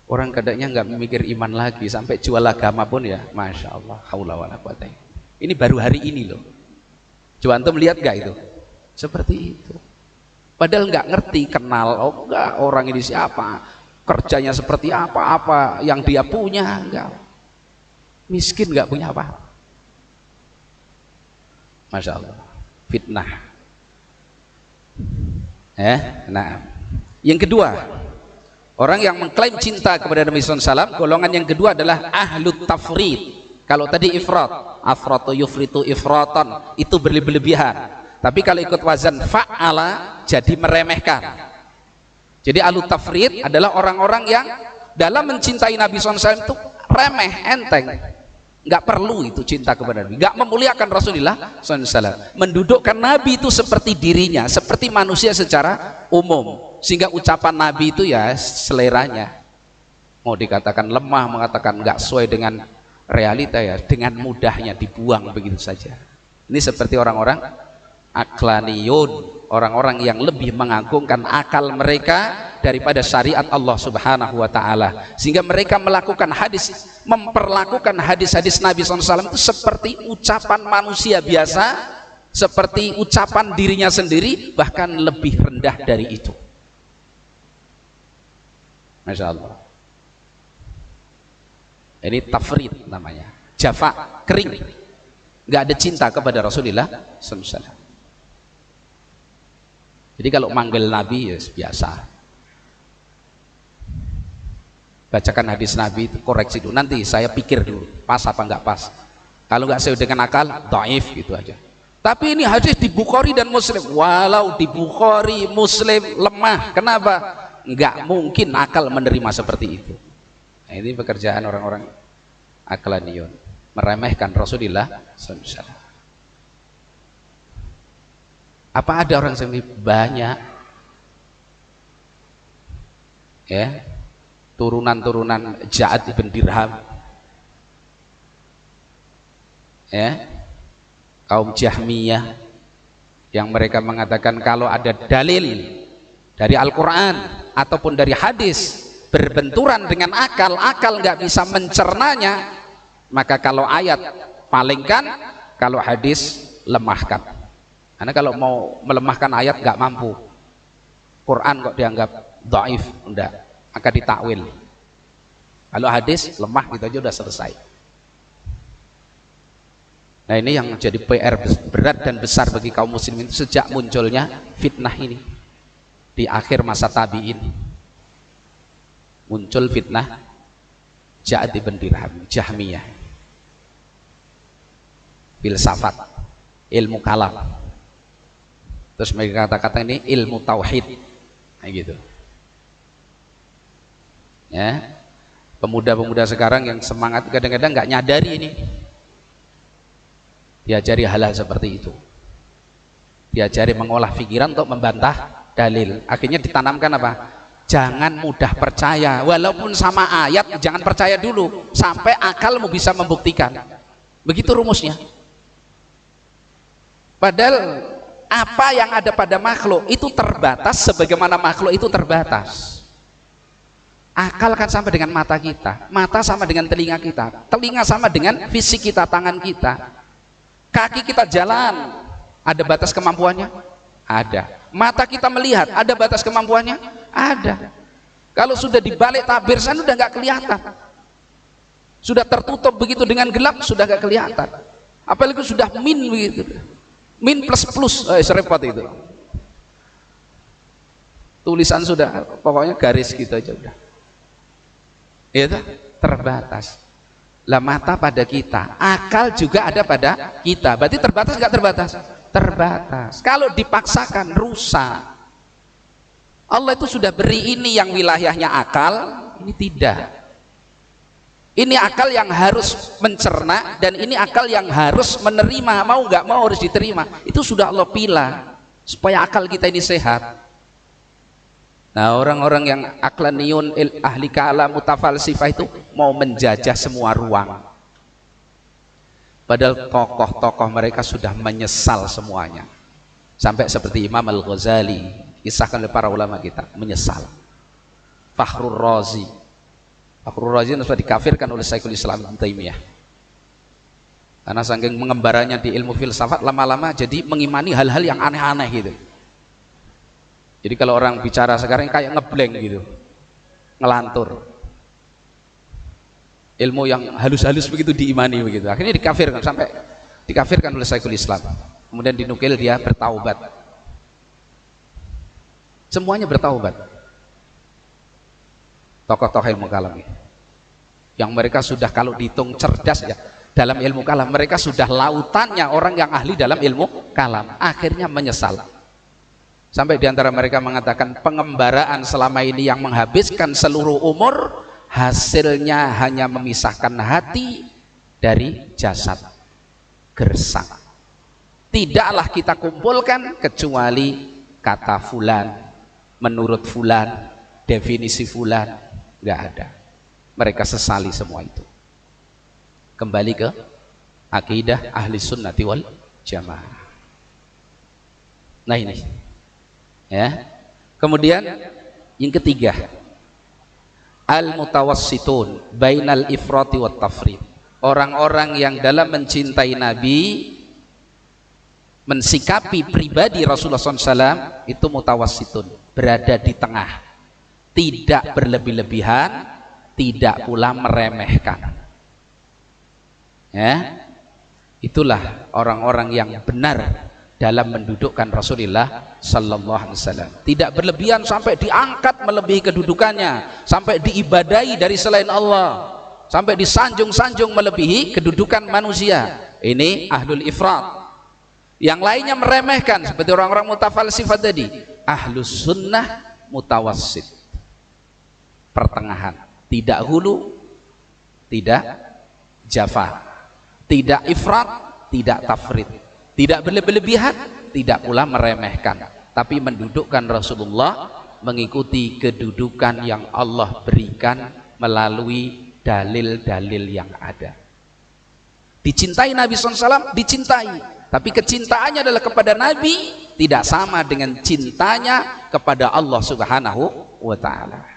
Orang kadangnya nggak memikir iman lagi, sampai jual agama pun ya, masya Allah. Haula wala quwata. Ini baru hari ini loh. Coba antum lihat nggak itu? Seperti itu. Padahal nggak ngerti, kenal, oh enggak, orang ini siapa, kerjanya seperti apa yang dia punya, enggak. Miskin nggak punya apa. Masya Allah, fitnah. Nah, yang kedua, orang yang mengklaim cinta kepada Nabi SAW, golongan yang kedua adalah ahlut tafrid. Kalau tadi ifrat, afratu yufritu ifratan, itu berlebihan. Tapi kalau ikut wazan fa'ala, jadi meremehkan. Jadi ahlut tafrid adalah orang-orang yang dalam mencintai Nabi SAW itu remeh, enteng. Nggak perlu itu cinta kepada Nabi, nggak memuliakan Rasulullah SAW, mendudukkan Nabi itu seperti dirinya, seperti manusia secara umum, sehingga ucapan Nabi itu ya seleranya, mau dikatakan lemah, mengatakan nggak sesuai dengan realita ya, dengan mudahnya dibuang begitu saja. Ini seperti orang-orang aklaniyun, orang-orang yang lebih mengagungkan akal mereka daripada syariat Allah Subhanahu wa ta'ala, sehingga mereka memperlakukan hadis-hadis Nabi SAW itu seperti ucapan manusia biasa, seperti ucapan dirinya sendiri, bahkan lebih rendah dari itu. Masya Allah. Ini tafrid namanya, jafa, kering, nggak ada cinta kepada Rasulullah SAW. Jadi kalau manggil Nabi ya biasa, bacakan hadis Nabi itu koreksi dulu, nanti saya pikir dulu pas apa nggak pas, kalau nggak sesuai dengan akal dhaif gitu aja. Tapi ini hadis di Bukhari dan Muslim, walau di Bukhari Muslim lemah, kenapa? Nggak mungkin akal menerima seperti itu. Nah, ini pekerjaan orang-orang aklaniyun, meremehkan Rasulullah SAW. Apa ada orang seperti banyak? Ya, turunan-turunan Ja'ad ibn Dirham, ya, kaum Jahmiyah yang mereka mengatakan kalau ada dalil dari Al-Quran ataupun dari hadis berbenturan dengan akal, akal nggak bisa mencernanya, maka kalau ayat palingkan, kalau hadis lemahkan. Karena kalau mau melemahkan ayat nggak mampu, Quran kok dianggap dhaif, enggak, maka ditakwil. Kalau hadis lemah gitu aja udah selesai. Nah ini yang jadi PR berat dan besar bagi kaum muslimin sejak munculnya fitnah ini di akhir masa tabi'in. Muncul fitnah Ja'ad ibn Dirham, Jahmiyah, filsafat, ilmu kalam, terus mereka kata-kata ini ilmu tauhid, kayak gitu ya. Pemuda-pemuda sekarang yang semangat kadang-kadang nggak nyadari ini, diajari hal-hal seperti itu, diajari mengolah pikiran untuk membantah dalil. Akhirnya ditanamkan apa? Jangan mudah percaya, walaupun sama ayat jangan percaya dulu sampai akalmu bisa membuktikan. Begitu rumusnya. Padahal apa yang ada pada makhluk itu terbatas sebagaimana makhluk itu terbatas. Akal kan sama dengan mata kita, mata sama dengan telinga kita, telinga sama dengan fisik kita, tangan kita, kaki kita jalan, ada batas kemampuannya? Ada. Mata kita melihat, ada batas kemampuannya? Ada. Kalau sudah dibalik tabir sana udah nggak kelihatan, sudah tertutup begitu dengan gelap, sudah nggak kelihatan. Apalagi sudah min begitu, min plus plus, serempet itu. Tulisan sudah, pokoknya garis gitu aja udah. Itu terbatas. Lah mata pada kita, akal juga ada pada kita. Berarti terbatas nggak terbatas? Terbatas. Kalau dipaksakan rusak. Allah itu sudah beri ini yang wilayahnya akal, ini tidak. Ini akal yang harus mencerna dan ini akal yang harus menerima, mau nggak mau harus diterima. Itu sudah Allah pilah supaya akal kita ini sehat. Nah, orang-orang yang aklaniun, ahli kalam, mutafalsifah itu mau menjajah semua ruang. Padahal tokoh-tokoh mereka sudah menyesal semuanya. Sampai seperti Imam Al-Ghazali, kisahkan oleh para ulama kita, menyesal. Fakhrur Razi sudah dikafirkan oleh Syekhul Islam Ibnu Taimiyah. Karena saking mengembaranya di ilmu filsafat, lama-lama jadi mengimani hal-hal yang aneh-aneh gitu. Jadi kalau orang bicara sekarang kayak ngeblank gitu, ngelantur. Ilmu yang halus-halus begitu diimani begitu. Akhirnya dikafirkan, sampai dikafirkan oleh Syekhul Islam. Kemudian dinukil dia bertaubat. Semuanya bertaubat. Tokoh-tokoh ilmu kalam ini, yang mereka sudah kalau dihitung cerdas ya dalam ilmu kalam, mereka sudah lautannya orang yang ahli dalam ilmu kalam. Akhirnya menyesal. Sampai diantara mereka mengatakan pengembaraan selama ini yang menghabiskan seluruh umur, hasilnya hanya memisahkan hati dari jasad, gersang. Tidaklah kita kumpulkan kecuali kata fulan, menurut fulan, definisi fulan, nggak ada. Mereka sesali semua itu. Kembali ke akidah ahli sunnati wal jamaah. Nah ini ya. Kemudian yang ketiga, al-mutawassitun bainal ifrati wat tafrid. Orang-orang yang dalam mencintai Nabi, mensikapi pribadi Rasulullah SAW itu mutawassitun, berada di tengah, tidak berlebih-lebihan, tidak pula meremehkan. Ya, itulah orang-orang yang benar dalam mendudukkan Rasulullah Sallallahu Alaihi Wasallam. Tidak berlebihan sampai diangkat melebihi kedudukannya, sampai diibadahi dari selain Allah, sampai disanjung-sanjung melebihi kedudukan manusia. Ini ahlul ifrat. Yang lainnya meremehkan seperti orang-orang mutafalsifat tadi. Ahlus sunnah mutawassit, pertengahan, tidak hulu, tidak jafa, tidak ifrat, tidak tafrid, tidak berlebihan, tidak pula meremehkan, tapi mendudukkan Rasulullah mengikuti kedudukan yang Allah berikan melalui dalil-dalil yang ada. Dicintai Nabi SAW, dicintai, tapi kecintaannya adalah kepada Nabi, tidak sama dengan cintanya kepada Allah Subhanahu wa Ta'ala.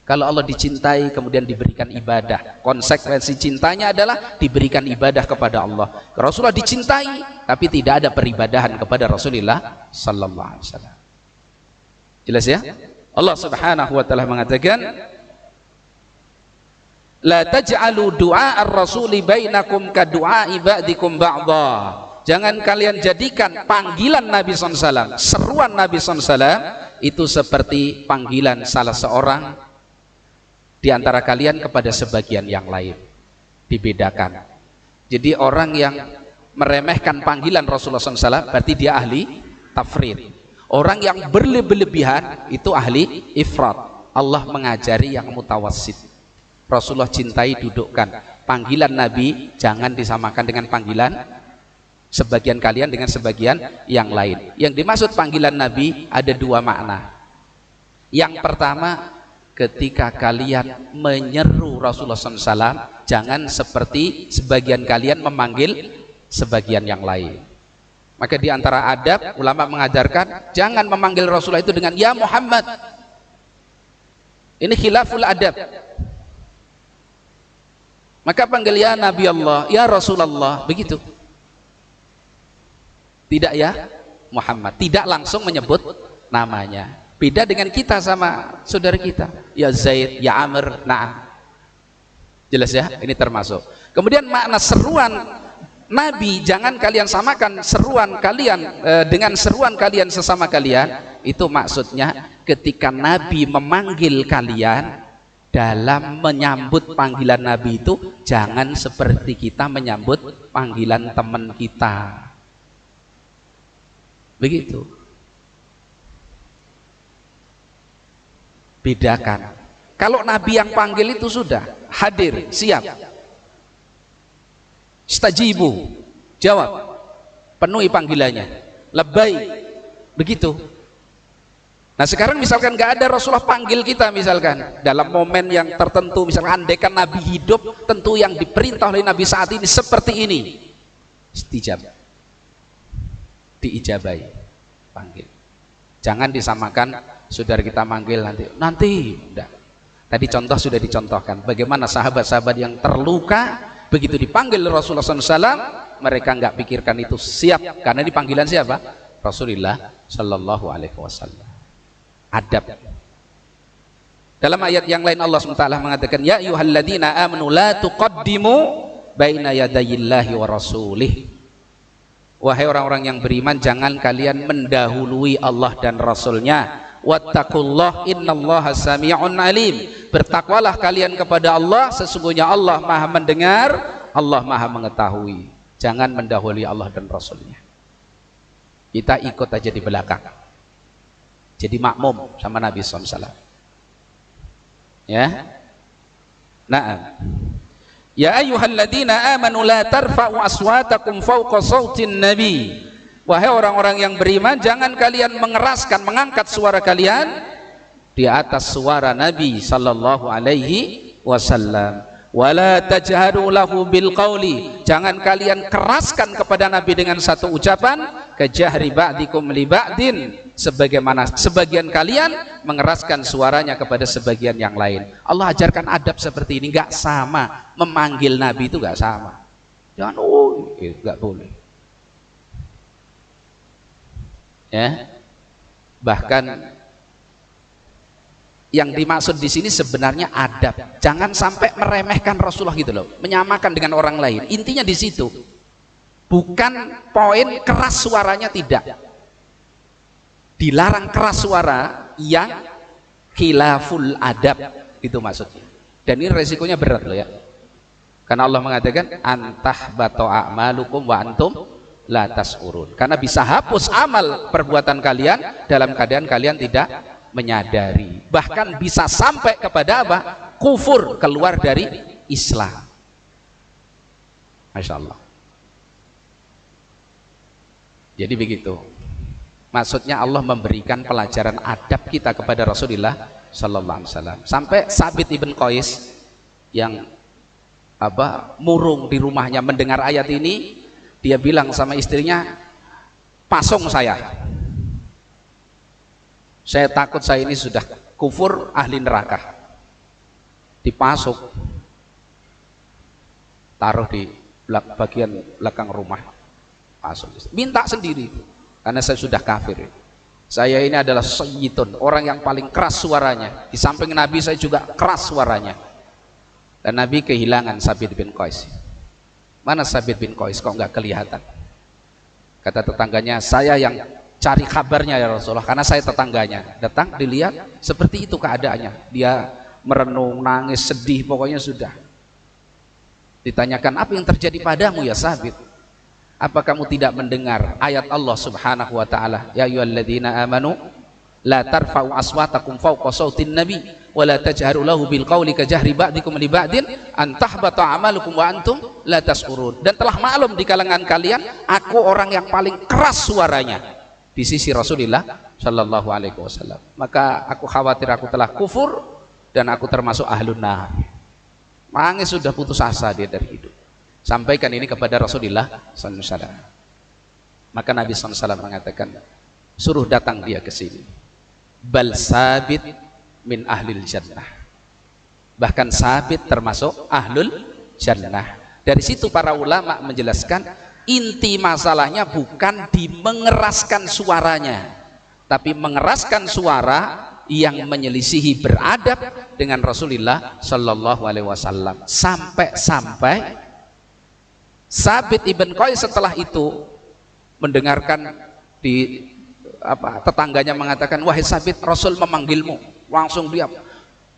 Kalau Allah dicintai kemudian diberikan ibadah, konsekuensi cintanya adalah diberikan ibadah kepada Allah. Rasulullah dicintai tapi tidak ada peribadahan kepada Rasulullah sallallahu alaihi wasallam. Jelas ya? Allah Subhanahu wa Ta'ala mengatakan, la taj'alu du'a ar-rasuli bainakum ka du'a'i ba'dikum ba'dha. Jangan kalian jadikan panggilan Nabi SAW, seruan Nabi SAW itu seperti panggilan salah seorang di antara kalian kepada sebagian yang lain. Dibedakan. Jadi orang yang meremehkan panggilan Rasulullah SAW berarti dia ahli tafrid. Orang yang berlebihan itu ahli ifrat. Allah mengajari yang mutawassit. Rasulullah cintai dudukkan. Panggilan Nabi jangan disamakan dengan panggilan sebagian kalian dengan sebagian yang lain. Yang dimaksud panggilan Nabi ada dua makna. Yang pertama, ketika kalian menyeru Rasulullah SAW, jangan seperti sebagian kalian memanggil sebagian yang lain. Maka di antara adab, ulama mengajarkan jangan memanggil Rasulullah itu dengan ya Muhammad. Ini khilaful adab. Maka panggil ya Nabi Allah, ya Rasulullah, begitu. Tidak ya Muhammad, tidak langsung menyebut namanya. Beda dengan kita sama saudara kita, ya Zaid, ya Amr, na'am. Jelas ya? Ini termasuk. Kemudian makna seruan Nabi, jangan kalian samakan seruan kalian dengan seruan kalian sesama kalian. Itu maksudnya ketika Nabi memanggil kalian, dalam menyambut panggilan Nabi itu jangan seperti kita menyambut panggilan teman kita. Begitu. Bedakan. Kalau Nabi yang panggil itu sudah hadir, siap. Stajibu, jawab, penuhi panggilannya, lebay, begitu. Nah sekarang misalkan nggak ada Rasulullah panggil kita, misalkan dalam momen yang tertentu, misalkan andaikan Nabi hidup, tentu yang diperintah oleh Nabi saat ini seperti ini, istijab, diijabai, panggil. Jangan disamakan saudara kita manggil nanti, enggak. Tadi contoh sudah dicontohkan bagaimana sahabat-sahabat yang terluka begitu dipanggil Rasulullah SAW, mereka nggak pikirkan itu, siap, karena ini panggilan siapa? Rasulullah Shallallahu Alaihi Wasallam. Adab. Dalam ayat yang lain Allah SWT mengatakan, ya ayyuhalladzina amanu la tuqaddimu baina yadayillahi wa rasulih. Wahai orang-orang yang beriman, jangan kalian mendahului Allah dan Rasulnya. Wattaqullah innallaha sami'un alim. Bertakwalah kalian kepada Allah, sesungguhnya Allah Maha mendengar, Allah Maha mengetahui. Jangan mendahului Allah dan Rasulnya. Kita ikut aja di belakang, jadi makmum sama Nabi SAW. Ya. Nah, ya ayyuhalladzina amanu la tarfa'u aswatakum fawqa sautin nabi. Wahai orang-orang yang beriman, jangan kalian mengeraskan, mengangkat suara kalian di atas suara Nabi sallallahu alaihi wasallam. Wala tajharu lahu bil qauli. Jangan kalian keraskan kepada Nabi dengan satu ucapan, kajahri ba'dikum li ba'din, sebagaimana sebagian kalian mengeraskan suaranya kepada sebagian yang lain. Allah ajarkan adab seperti ini, enggak sama. Memanggil Nabi itu enggak sama. Jangan enggak boleh. Ya. Bahkan yang dimaksud di sini sebenarnya adab. Jangan sampai meremehkan Rasulullah gitu loh, menyamakan dengan orang lain. Intinya di situ. Bukan poin keras suaranya, tidak. Dilarang keras suara yang khilaful adab, itu maksudnya. Dan ini resikonya berat loh ya. Karena Allah mengatakan antah bato a'malukum wa antum la tas'urun. Karena bisa hapus amal perbuatan kalian dalam keadaan kalian tidak menyadari. Bahkan bisa sampai kepada apa? Kufur, keluar dari Islam. Masya Allah. Jadi begitu. Maksudnya Allah memberikan pelajaran adab kita kepada Rasulullah sallallahu alaihi wasallam. Sampai Sabit ibn Qais yang murung di rumahnya mendengar ayat ini, dia bilang sama istrinya, pasung saya takut saya ini sudah kufur ahli neraka. Dipasuk, taruh di bagian belakang rumah, pasung, minta sendiri karena saya sudah kafir. Saya ini adalah sayyidun, orang yang paling keras suaranya. Di samping Nabi saya juga keras suaranya. Dan Nabi kehilangan Sabit bin Qais. Mana Sabit bin Qais kok nggak kelihatan? Kata tetangganya, saya yang cari kabarnya ya Rasulullah, karena saya tetangganya. Datang dilihat seperti itu keadaannya. Dia merenung, nangis, sedih, pokoknya sudah. Ditanyakan, apa yang terjadi padamu ya Sabit? Apa kamu tidak mendengar ayat Allah Subhanahu wa taala, ya ayyuhalladzina amanu la tarfa'u aswatakum fawqa sautin nabi wa la tajharu lahu bil qawli ka jahri ba'dikum li ba'din an tahbata amalukum wa antum la tash'urun. Dan telah maklum di kalangan kalian, aku orang yang paling keras suaranya di sisi Rasulullah sallallahu alaihi wasallam. Maka aku khawatir aku telah kufur dan aku termasuk ahlun nar. Nangis sudah putus asa dia dari hidup. Sampaikan ini kepada Rasulullah sallallahu alaihi wasallam. Maka Nabi sallallahu alaihi wasallam mengatakan, suruh datang dia ke sini. Bal Sabit min ahlil jannah. Bahkan Sabit termasuk ahlul jannah. Dari situ para ulama menjelaskan, inti masalahnya bukan di mengeraskan suaranya, tapi mengeraskan suara yang menyelisihi beradab dengan Rasulullah sallallahu alaihi wasallam. Sampai Sabit ibn Qais setelah itu mendengarkan di tetangganya mengatakan, wahai Sabit, Rasul memanggilmu. Langsung dia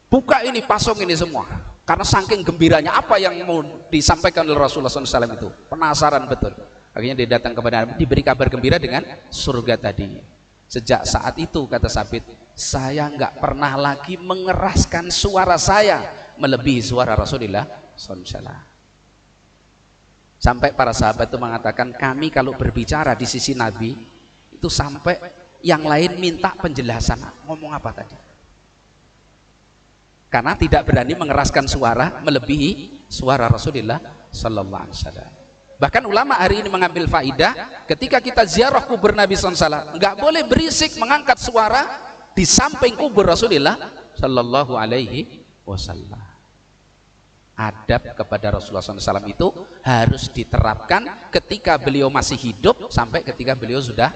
buka ini, pasung ini semua, karena saking gembiranya apa yang mau disampaikan oleh Rasulullah SAW itu. Penasaran betul. Akhirnya dia datang kepada Nabi, diberi kabar gembira dengan surga tadi. Sejak saat itu, kata Sabit, saya nggak pernah lagi mengeraskan suara saya melebihi suara Rasulullah SAW. Sampai para sahabat itu mengatakan, kami kalau berbicara di sisi Nabi itu sampai yang lain minta penjelasan, ngomong apa tadi, karena tidak berani mengeraskan suara melebihi suara Rasulullah sallallahu alaihi wasallam. Bahkan ulama hari ini mengambil faidah, ketika kita ziarah kubur Nabi sallallahu alaihi wasallam, nggak boleh berisik mengangkat suara di samping kubur Rasulullah sallallahu alaihi wasallam. Adab kepada Rasulullah SAW itu harus diterapkan ketika beliau masih hidup sampai ketika beliau sudah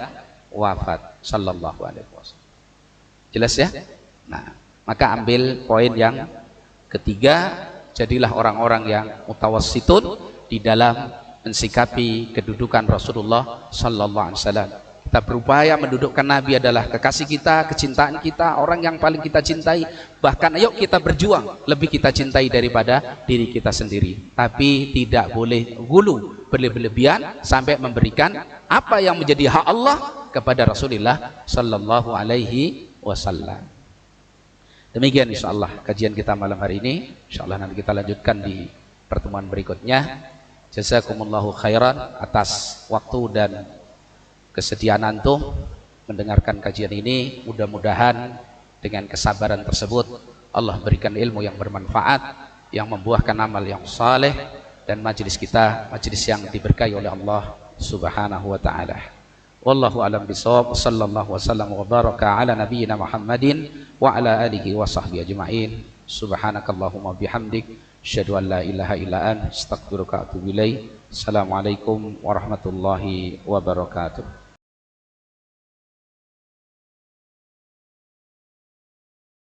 wafat sallallahu alaihi wasallam. Jelas ya? Nah, maka ambil poin yang ketiga, jadilah orang-orang yang mutawassitun di dalam mensikapi kedudukan Rasulullah sallallahu alaihi wasallam. Kita berupaya mendudukkan Nabi adalah kekasih kita, kecintaan kita, orang yang paling kita cintai. Bahkan ayo kita berjuang, lebih kita cintai daripada diri kita sendiri. Tapi tidak boleh gulu, berlebihan sampai memberikan apa yang menjadi hak Allah kepada Rasulullah sallallahu alaihi wasallam. Demikian insyaallah kajian kita malam hari ini. Insyaallah nanti kita lanjutkan di pertemuan berikutnya. Jazakumullahu khairan atas waktu dan kesediaan antum mendengarkan kajian ini. Mudah-mudahan dengan kesabaran tersebut Allah berikan ilmu yang bermanfaat, yang membuahkan amal yang saleh, dan majelis kita majelis yang diberkahi oleh Allah Subhanahu wa taala. Wallahu alam bisawab. Sallallahu wasallam wa baraka ala nabiyyina Muhammadin wa ala alihi wa sahbihi ajma'in. Subhanakallahumma bihamdik, asyhadu an la ilaha illa anta, astaghfiruka wa atubu ilaik. Assalamualaikum warahmatullahi wabarakatuh.